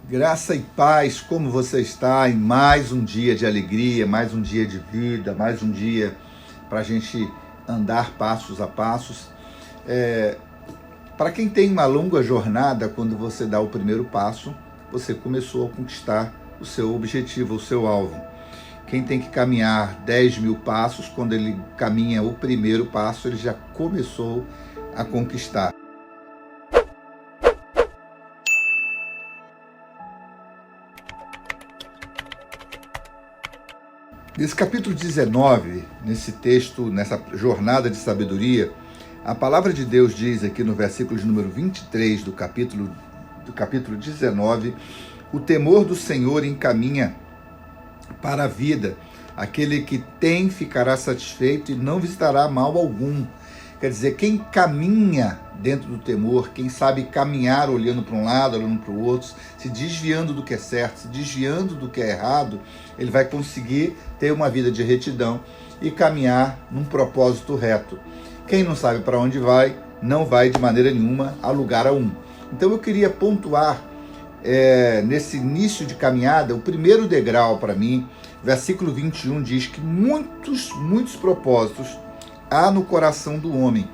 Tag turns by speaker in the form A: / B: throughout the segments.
A: Graça e paz, como você está em mais um dia de alegria, mais um dia de vida, mais um dia para a gente andar passos a passos. Para quem tem uma longa jornada, quando você dá o primeiro passo, você começou a conquistar o seu objetivo, o seu alvo. Quem tem que caminhar 10 mil passos, quando ele caminha o primeiro passo, ele já começou a conquistar. Nesse capítulo 19, nesse texto, nessa jornada de sabedoria, a palavra de Deus diz aqui no versículo de número 23 do capítulo 19, o temor do Senhor encaminha para a vida, aquele que tem ficará satisfeito e não visitará mal algum. Quer dizer, quem caminha dentro do temor, quem sabe caminhar olhando para um lado, olhando para o outro, se desviando do que é certo, se desviando do que é errado, ele vai conseguir ter uma vida de retidão e caminhar num propósito reto. Quem não sabe para onde vai, não vai de maneira nenhuma a lugar algum. Então eu queria pontuar nesse início de caminhada, o primeiro degrau para mim, versículo 21 diz que muitos propósitos há no coração do homem.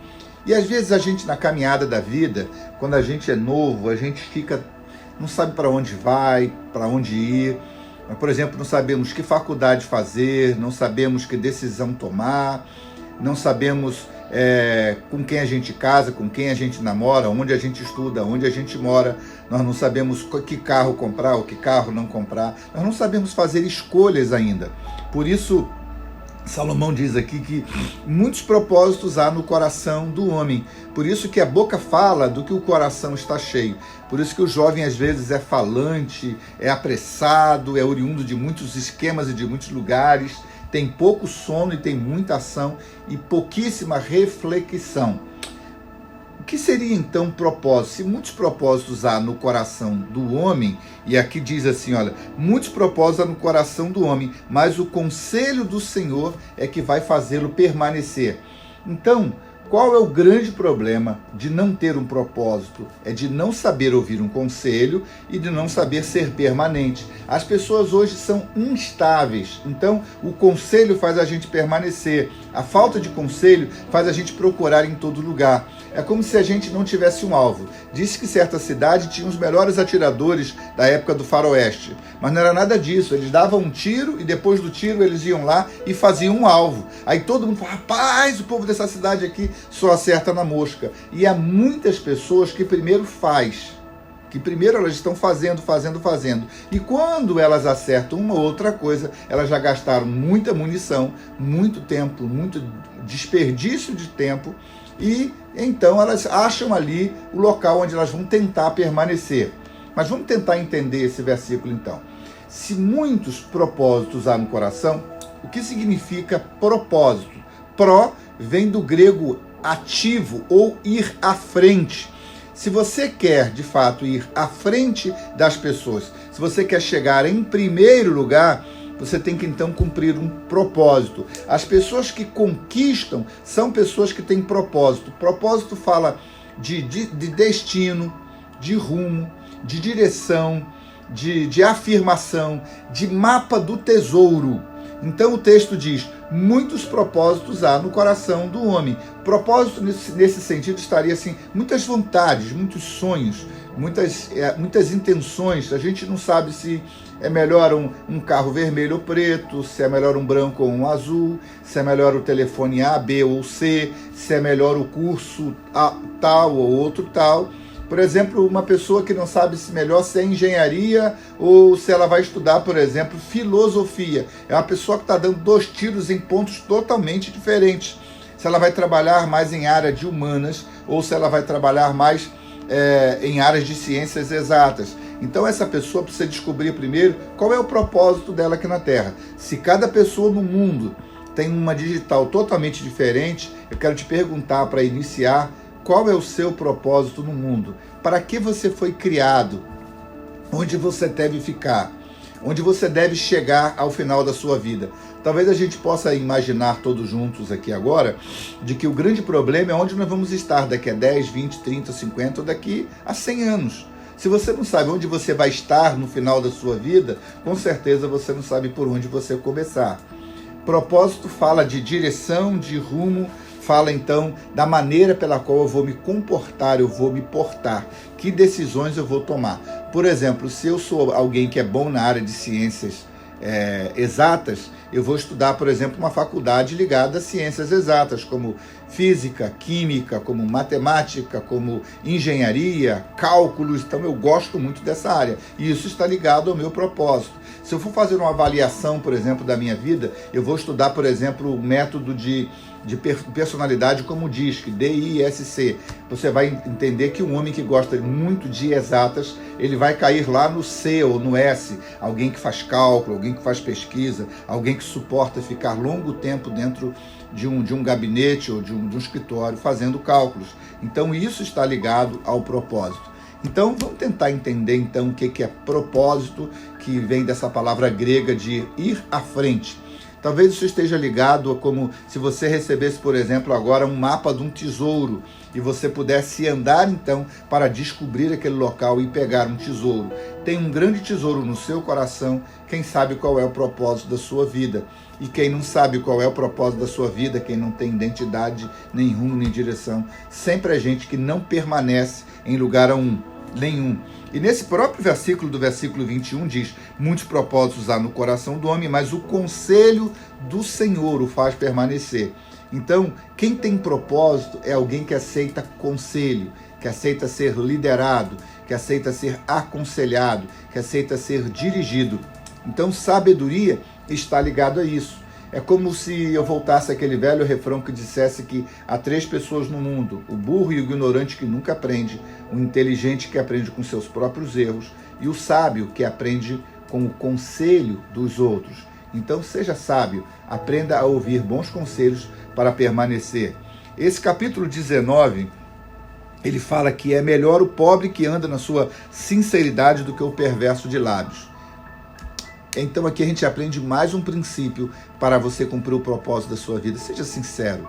A: E às vezes a gente na caminhada da vida, quando a gente é novo, a gente não sabe para onde vai, para onde ir. Por exemplo, não sabemos que faculdade fazer, não sabemos que decisão tomar, não sabemos com quem a gente casa, com quem a gente namora, onde a gente estuda, onde a gente mora. Nós não sabemos que carro comprar ou que carro não comprar. Nós não sabemos fazer escolhas ainda. Por isso, Salomão diz aqui que muitos propósitos há no coração do homem. Por isso que a boca fala do que o coração está cheio. Por isso que o jovem às vezes é falante, é apressado, é oriundo de muitos esquemas e de muitos lugares, tem pouco sono e tem muita ação e pouquíssima reflexão. O que seria então propósito? Se muitos propósitos há no coração do homem, e aqui diz assim, olha, muitos propósitos há no coração do homem, mas o conselho do Senhor é que vai fazê-lo permanecer. Então, qual é o grande problema de não ter um propósito? É de não saber ouvir um conselho e de não saber ser permanente. As pessoas hoje são instáveis, então o conselho faz a gente permanecer. A falta de conselho faz a gente procurar em todo lugar. É como se a gente não tivesse um alvo. Disse que certa cidade tinha os melhores atiradores da época do faroeste, mas não era nada disso. Eles davam um tiro e depois do tiro eles iam lá e faziam um alvo. Aí todo mundo fala, rapaz, o povo dessa cidade aqui só acerta na mosca. E há muitas pessoas que primeiro elas estão fazendo. E quando elas acertam uma ou outra coisa, elas já gastaram muita munição, muito tempo, muito desperdício de tempo, e então elas acham ali o local onde elas vão tentar permanecer. Mas vamos tentar entender esse versículo então. Se muitos propósitos há no coração, o que significa propósito? Pró vem do grego ativo ou ir à frente. Se você quer, de fato, ir à frente das pessoas, se você quer chegar em primeiro lugar, você tem que, então, cumprir um propósito. As pessoas que conquistam são pessoas que têm propósito. Propósito fala de destino, de rumo, de direção, de afirmação, de mapa do tesouro. Então o texto diz, muitos propósitos há no coração do homem. Propósito nesse sentido estaria assim, muitas vontades, muitos sonhos, muitas intenções. A gente não sabe se é melhor um carro vermelho ou preto, se é melhor um branco ou um azul, se é melhor o telefone A, B ou C, se é melhor o curso tal ou outro tal. Por exemplo, uma pessoa que não sabe se é engenharia ou se ela vai estudar, por exemplo, filosofia. É uma pessoa que está dando 2 tiros em pontos totalmente diferentes. Se ela vai trabalhar mais em área de humanas ou se ela vai trabalhar mais em áreas de ciências exatas. Então essa pessoa precisa descobrir primeiro qual é o propósito dela aqui na Terra. Se cada pessoa no mundo tem uma digital totalmente diferente, eu quero te perguntar para iniciar, qual é o seu propósito no mundo? Para que você foi criado? Onde você deve ficar? Onde você deve chegar ao final da sua vida? Talvez a gente possa imaginar todos juntos aqui agora, de que o grande problema é onde nós vamos estar daqui a 10, 20, 30, 50 ou daqui a 100 anos. Se você não sabe onde você vai estar no final da sua vida, com certeza você não sabe por onde você começar. Propósito fala de direção, de rumo, fala então da maneira pela qual eu vou me comportar, eu vou me portar, que decisões eu vou tomar. Por exemplo, se eu sou alguém que é bom na área de ciências exatas, eu vou estudar, por exemplo, uma faculdade ligada a ciências exatas, como física, química, como matemática, como engenharia, cálculos. Então eu gosto muito dessa área e isso está ligado ao meu propósito. Se eu for fazer uma avaliação, por exemplo, da minha vida, eu vou estudar, por exemplo, o método de personalidade como DISC, DISC. Você vai entender que um homem que gosta muito de exatas, ele vai cair lá no C ou no S, alguém que faz cálculo, alguém que faz pesquisa, alguém que suporta ficar longo tempo dentro de um gabinete ou de um escritório fazendo cálculos. Então isso está ligado ao propósito. Então vamos tentar entender então o que é propósito, que vem dessa palavra grega de ir à frente. Talvez isso esteja ligado a como se você recebesse, por exemplo, agora um mapa de um tesouro e você pudesse andar então para descobrir aquele local e pegar um tesouro. Tem um grande tesouro no seu coração, quem sabe qual é o propósito da sua vida. E quem não sabe qual é o propósito da sua vida, quem não tem identidade, nem rumo, nem direção, sempre é gente que não permanece em lugar nenhum. E nesse próprio versículo, do versículo 21, diz: muitos propósitos há no coração do homem, mas o conselho do Senhor o faz permanecer. Então, quem tem propósito é alguém que aceita conselho, que aceita ser liderado, que aceita ser aconselhado, que aceita ser dirigido. Então, sabedoria está ligado a isso. É como se eu voltasse àquele velho refrão que dissesse que há 3 pessoas no mundo: o burro e o ignorante que nunca aprende, o inteligente que aprende com seus próprios erros e o sábio que aprende com o conselho dos outros. Então seja sábio, aprenda a ouvir bons conselhos para permanecer. Esse capítulo 19, ele fala que é melhor o pobre que anda na sua sinceridade do que o perverso de lábios. Então aqui a gente aprende mais um princípio para você cumprir o propósito da sua vida. Seja sincero,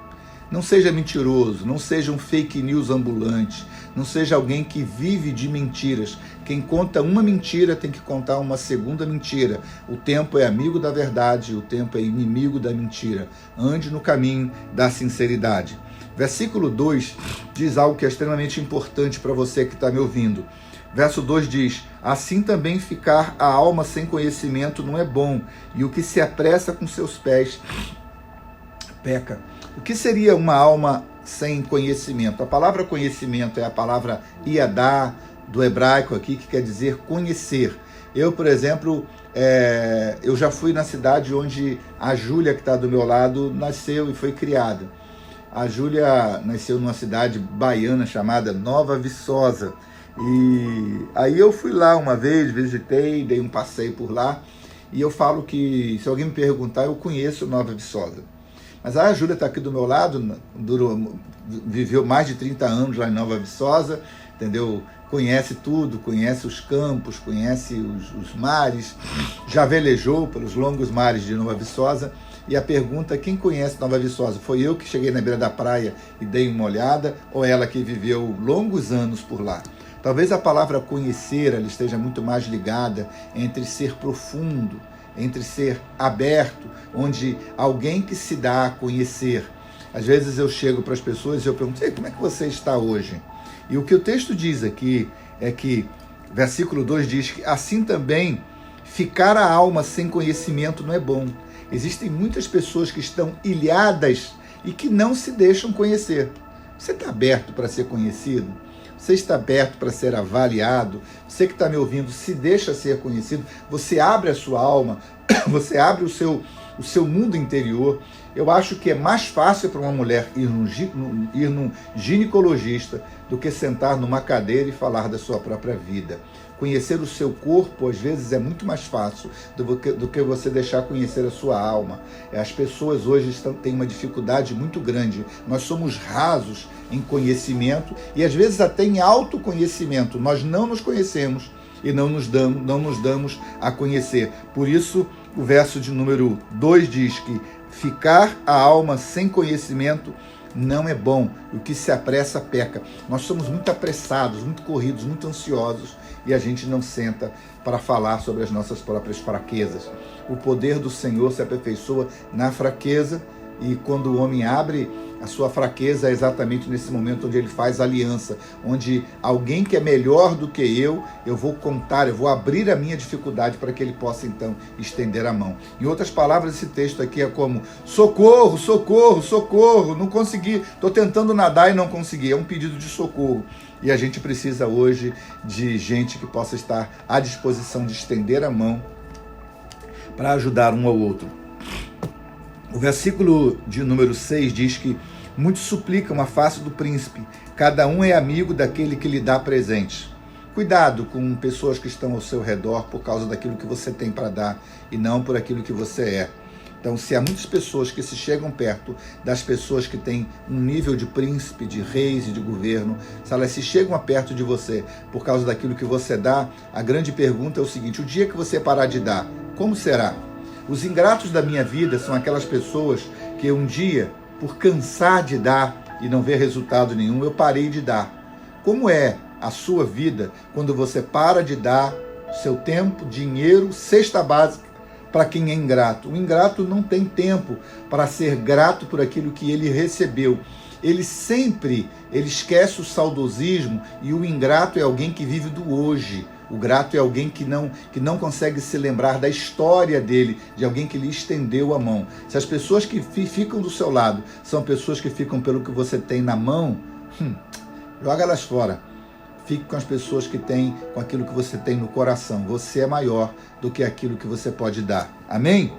A: não seja mentiroso, não seja um fake news ambulante, não seja alguém que vive de mentiras. Quem conta uma mentira tem que contar uma segunda mentira. O tempo é amigo da verdade, o tempo é inimigo da mentira. Ande no caminho da sinceridade. Versículo 2 diz algo que é extremamente importante para você que está me ouvindo. Verso 2 diz: assim também ficar a alma sem conhecimento não é bom, e o que se apressa com seus pés peca. O que seria uma alma sem conhecimento? A palavra conhecimento é a palavra iadá, do hebraico aqui, que quer dizer conhecer. Eu, por exemplo, eu já fui na cidade onde a Júlia, que está do meu lado, nasceu e foi criada. A Júlia nasceu numa cidade baiana chamada Nova Viçosa. E aí eu fui lá uma vez, visitei, dei um passeio por lá, e eu falo que, se alguém me perguntar, eu conheço Nova Viçosa. Mas a Júlia está aqui do meu lado, viveu mais de 30 anos lá em Nova Viçosa, entendeu? Conhece tudo, conhece os campos, conhece os mares, já velejou pelos longos mares de Nova Viçosa. E a pergunta: quem conhece Nova Viçosa? Foi eu que cheguei na beira da praia e dei uma olhada, ou ela que viveu longos anos por lá? Talvez a palavra conhecer ela esteja muito mais ligada entre ser profundo, entre ser aberto, onde alguém que se dá a conhecer. Às vezes eu chego para as pessoas e eu pergunto: ei, como é que você está hoje? E o que o texto diz aqui é que, versículo 2 diz que assim também ficar a alma sem conhecimento não é bom. Existem muitas pessoas que estão ilhadas e que não se deixam conhecer. Você está aberto para ser conhecido? Você está aberto para ser avaliado? Você que está me ouvindo, se deixa ser conhecido? Você abre a sua alma? Você abre o seu mundo interior? Eu acho que é mais fácil para uma mulher ir num ginecologista do que sentar numa cadeira e falar da sua própria vida. Conhecer o seu corpo, às vezes, é muito mais fácil do que você deixar conhecer a sua alma. As pessoas hoje têm uma dificuldade muito grande. Nós somos rasos em conhecimento e, às vezes, até em autoconhecimento. Nós não nos conhecemos e não nos damos a conhecer. Por isso, o verso de número 2 diz que ficar a alma sem conhecimento não é bom. O que se apressa, peca. Nós somos muito apressados, muito corridos, muito ansiosos, e a gente não senta para falar sobre as nossas próprias fraquezas. O poder do Senhor se aperfeiçoa na fraqueza, e quando o homem abre a sua fraqueza, é exatamente nesse momento onde ele faz aliança, onde alguém que é melhor do que eu vou contar, eu vou abrir a minha dificuldade para que ele possa então estender a mão. Em outras palavras, esse texto aqui é como: socorro, socorro, socorro, não consegui, estou tentando nadar e não consegui. É um pedido de socorro. E a gente precisa hoje de gente que possa estar à disposição de estender a mão para ajudar um ao outro. O versículo de número 6 diz que muitos suplicam a face do príncipe, cada um é amigo daquele que lhe dá presente. Cuidado com pessoas que estão ao seu redor por causa daquilo que você tem para dar e não por aquilo que você é. Então, se há muitas pessoas que se chegam perto das pessoas que têm um nível de príncipe, de reis e de governo, se elas se chegam perto de você por causa daquilo que você dá, a grande pergunta é o seguinte: o dia que você parar de dar, como será? Os ingratos da minha vida são aquelas pessoas que um dia, por cansar de dar e não ver resultado nenhum, eu parei de dar. Como é a sua vida quando você para de dar seu tempo, dinheiro, cesta básica para quem é ingrato? O ingrato não tem tempo para ser grato por aquilo que ele recebeu. Ele esquece o saudosismo, e o ingrato é alguém que vive do hoje. O grato é alguém que não consegue se lembrar da história dele, de alguém que lhe estendeu a mão. Se as pessoas que ficam do seu lado são pessoas que ficam pelo que você tem na mão, joga elas fora. Fique com as pessoas que têm com aquilo que você tem no coração. Você é maior do que aquilo que você pode dar. Amém?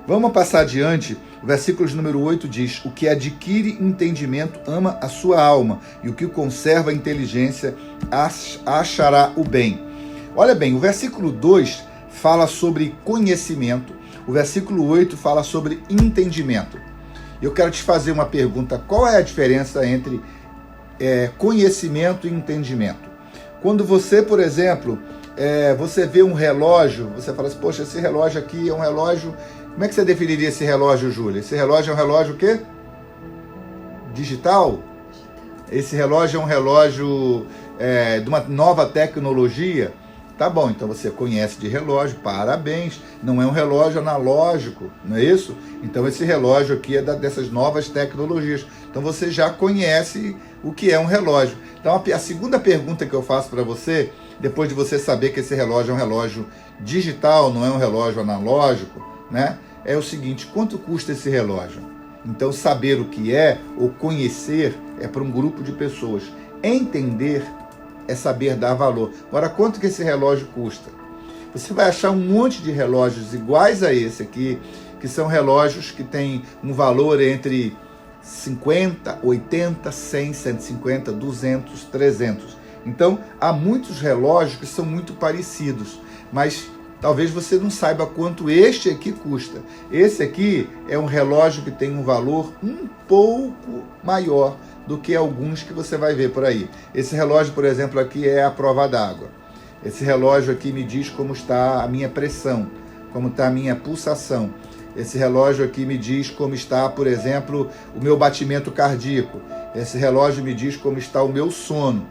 A: Vamos passar adiante. O versículo de número 8 diz: o que adquire entendimento ama a sua alma, e o que conserva a inteligência achará o bem. Olha bem, o versículo 2 fala sobre conhecimento, o versículo 8 fala sobre entendimento. Eu quero te fazer uma pergunta: qual é a diferença entre conhecimento e entendimento? Quando você, por exemplo, você vê um relógio, você fala assim: poxa, esse relógio aqui é um relógio... Como é que você definiria esse relógio, Júlia? Esse relógio é um relógio o quê? Digital? Esse relógio é um relógio de uma nova tecnologia? Tá bom, então você conhece de relógio, parabéns. Não é um relógio analógico, não é isso? Então esse relógio aqui é dessas novas tecnologias. Então você já conhece o que é um relógio. Então a segunda pergunta que eu faço para você, depois de você saber que esse relógio é um relógio digital, não é um relógio analógico, né? É o seguinte: quanto custa esse relógio? Então saber o que é, ou conhecer, é para um grupo de pessoas. Entender é saber dar valor. Agora, quanto que esse relógio custa? Você vai achar um monte de relógios iguais a esse aqui, que são relógios que têm um valor entre 50, 80, 100, 150, 200, 300. Então, há muitos relógios que são muito parecidos, mas talvez você não saiba quanto este aqui custa. Esse aqui é um relógio que tem um valor um pouco maior do que alguns que você vai ver por aí. Esse relógio, por exemplo, aqui é a prova d'água. Esse relógio aqui me diz como está a minha pressão, como está a minha pulsação. Esse relógio aqui me diz como está, por exemplo, o meu batimento cardíaco. Esse relógio me diz como está o meu sono.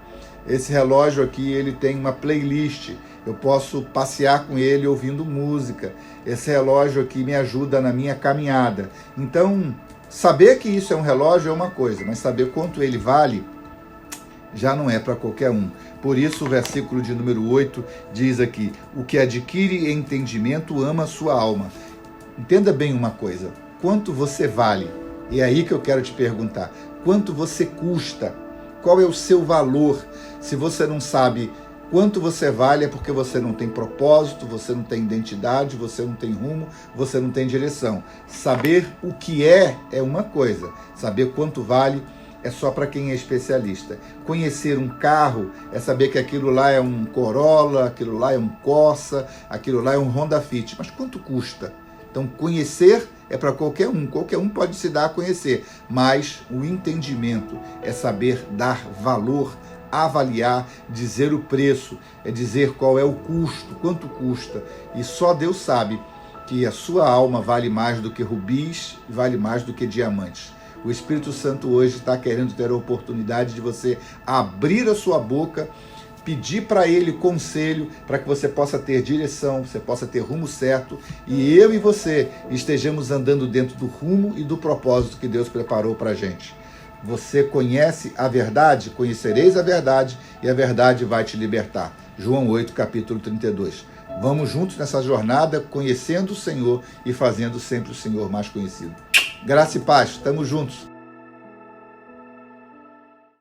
A: Esse relógio aqui, ele tem uma playlist. Eu posso passear com ele ouvindo música. Esse relógio aqui me ajuda na minha caminhada. Então, saber que isso é um relógio é uma coisa, mas saber quanto ele vale já não é para qualquer um. Por isso o versículo de número 8 diz aqui: o que adquire entendimento ama a sua alma. Entenda bem uma coisa: quanto você vale? E é aí que eu quero te perguntar: quanto você custa? Qual é o seu valor? Se você não sabe quanto você vale, é porque você não tem propósito, você não tem identidade, você não tem rumo, você não tem direção. Saber o que é uma coisa, saber quanto vale é só para quem é especialista. Conhecer um carro é saber que aquilo lá é um Corolla, aquilo lá é um Corsa, aquilo lá é um Honda Fit. Mas quanto custa? Então, conhecer é para qualquer um pode se dar a conhecer, mas o entendimento é saber dar valor, avaliar, dizer o preço, é dizer qual é o custo, quanto custa. E só Deus sabe que a sua alma vale mais do que rubis, vale mais do que diamantes. O Espírito Santo hoje está querendo ter a oportunidade de você abrir a sua boca, pedir para Ele conselho, para que você possa ter direção, você possa ter rumo certo, e eu e você estejamos andando dentro do rumo e do propósito que Deus preparou para a gente. Você conhece a verdade, conhecereis a verdade, e a verdade vai te libertar. João 8, capítulo 32. Vamos juntos nessa jornada, conhecendo o Senhor e fazendo sempre o Senhor mais conhecido. Graça e paz, estamos juntos.